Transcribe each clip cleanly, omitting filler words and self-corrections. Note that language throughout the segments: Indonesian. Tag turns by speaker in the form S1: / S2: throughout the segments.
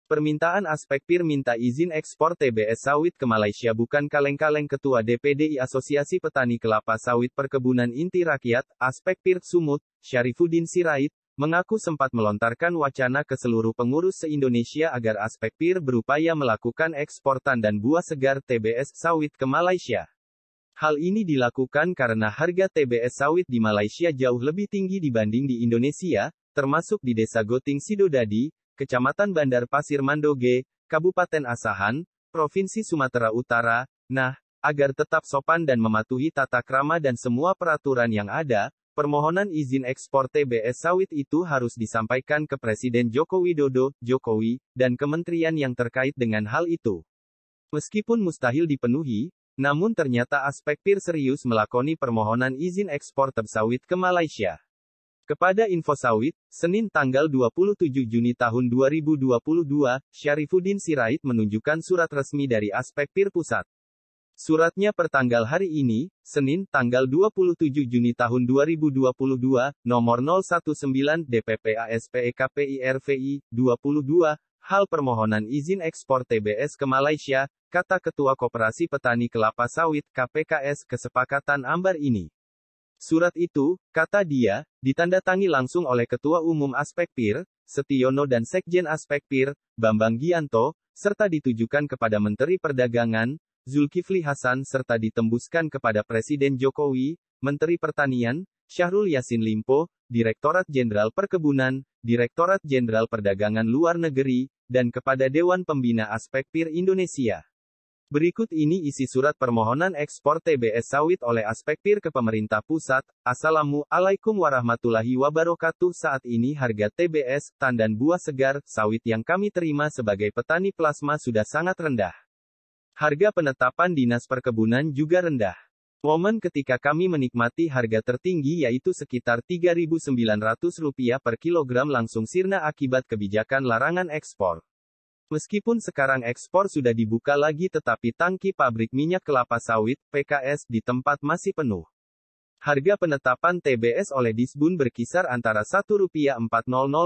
S1: Permintaan Aspekpir minta izin ekspor TBS sawit ke Malaysia bukan kaleng-kaleng. Ketua DPDI Asosiasi Petani Kelapa Sawit Perkebunan Inti Rakyat, Aspekpir Sumut, Syarifuddin Sirait, mengaku sempat melontarkan wacana ke seluruh pengurus se-Indonesia agar Aspekpir berupaya melakukan ekspor tandan buah segar TBS sawit ke Malaysia. Hal ini dilakukan karena harga TBS sawit di Malaysia jauh lebih tinggi dibanding di Indonesia, termasuk di Desa Goting Sidodadi, Kecamatan Bandar Pasir Mandoge, Kabupaten Asahan, Provinsi Sumatera Utara. Nah, agar tetap sopan dan mematuhi tata krama dan semua peraturan yang ada, permohonan izin ekspor TBS sawit itu harus disampaikan ke Presiden Joko Widodo, Jokowi, dan kementerian yang terkait dengan hal itu. Meskipun mustahil dipenuhi, namun ternyata Aspekpir serius melakoni permohonan izin ekspor TBS sawit ke Malaysia. Kepada Info Sawit, Senin tanggal 27 Juni tahun 2022, Syarifuddin Sirait menunjukkan surat resmi dari Aspekpir Pusat. Suratnya pertanggal hari ini, Senin tanggal 27 Juni tahun 2022, nomor 019 DPP ASPEKPIRVI 22, hal permohonan izin ekspor TBS ke Malaysia, kata Ketua Koperasi Petani Kelapa Sawit KPKS kesepakatan ambar ini. Surat itu, kata dia, ditandatangani langsung oleh Ketua Umum Aspekpir, Setiono dan Sekjen Aspekpir, Bambang Gianto, serta ditujukan kepada Menteri Perdagangan, Zulkifli Hasan serta ditembuskan kepada Presiden Jokowi, Menteri Pertanian, Syahrul Yassin Limpo, Direktorat Jenderal Perkebunan, Direktorat Jenderal Perdagangan Luar Negeri, dan kepada Dewan Pembina Aspekpir Indonesia. Berikut ini isi surat permohonan ekspor TBS sawit oleh Aspekpir ke pemerintah pusat. Assalamualaikum warahmatullahi wabarakatuh. Saat ini harga TBS, tandan buah segar, sawit yang kami terima sebagai petani plasma sudah sangat rendah. Harga penetapan Dinas Perkebunan juga rendah. Momen ketika kami menikmati harga tertinggi yaitu sekitar Rp3.900 per kilogram langsung sirna akibat kebijakan larangan ekspor. Meskipun sekarang ekspor sudah dibuka lagi tetapi tangki pabrik minyak kelapa sawit, PKS, di tempat masih penuh. Harga penetapan TBS oleh Disbun berkisar antara Rp1.400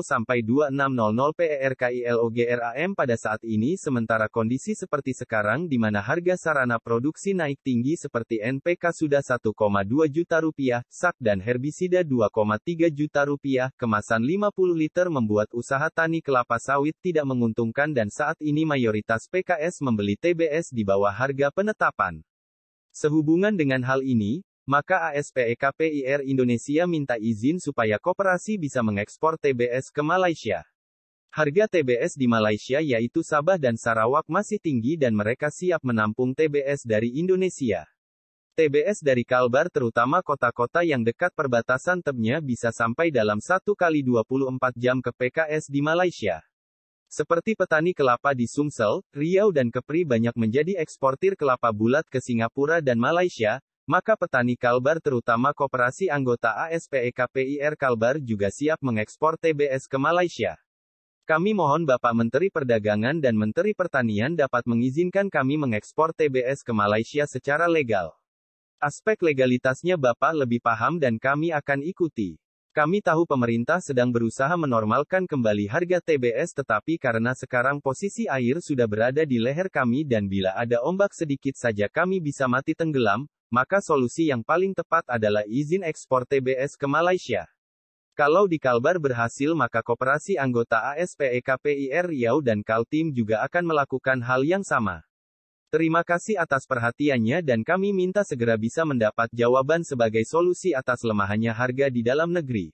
S1: sampai Rp2.600 per kilogram pada saat ini sementara kondisi seperti sekarang di mana harga sarana produksi naik tinggi seperti NPK sudah Rp1,2 juta, SAK dan herbisida Rp2,3 juta, kemasan 50 liter membuat usaha tani kelapa sawit tidak menguntungkan dan saat ini mayoritas PKS membeli TBS di bawah harga penetapan. Sehubungan dengan hal ini, maka ASPEKPIR Indonesia minta izin supaya koperasi bisa mengekspor TBS ke Malaysia. Harga TBS di Malaysia yaitu Sabah dan Sarawak masih tinggi dan mereka siap menampung TBS dari Indonesia. TBS dari Kalbar terutama kota-kota yang dekat perbatasan TBS-nya bisa sampai dalam 1 kali 24 jam ke PKS di Malaysia. Seperti petani kelapa di Sumsel, Riau dan Kepri banyak menjadi eksportir kelapa bulat ke Singapura dan Malaysia, maka petani Kalbar terutama koperasi anggota ASPEKPIR Kalbar juga siap mengekspor TBS ke Malaysia. Kami mohon Bapak Menteri Perdagangan dan Menteri Pertanian dapat mengizinkan kami mengekspor TBS ke Malaysia secara legal. Aspek legalitasnya Bapak lebih paham dan kami akan ikuti. Kami tahu pemerintah sedang berusaha menormalkan kembali harga TBS tetapi karena sekarang posisi air sudah berada di leher kami dan bila ada ombak sedikit saja kami bisa mati tenggelam, maka solusi yang paling tepat adalah izin ekspor TBS ke Malaysia. Kalau di Kalbar berhasil maka koperasi anggota ASPEKPIR Riau dan Kaltim juga akan melakukan hal yang sama. Terima kasih atas perhatiannya dan kami minta segera bisa mendapat jawaban sebagai solusi atas lemahnya harga di dalam negeri.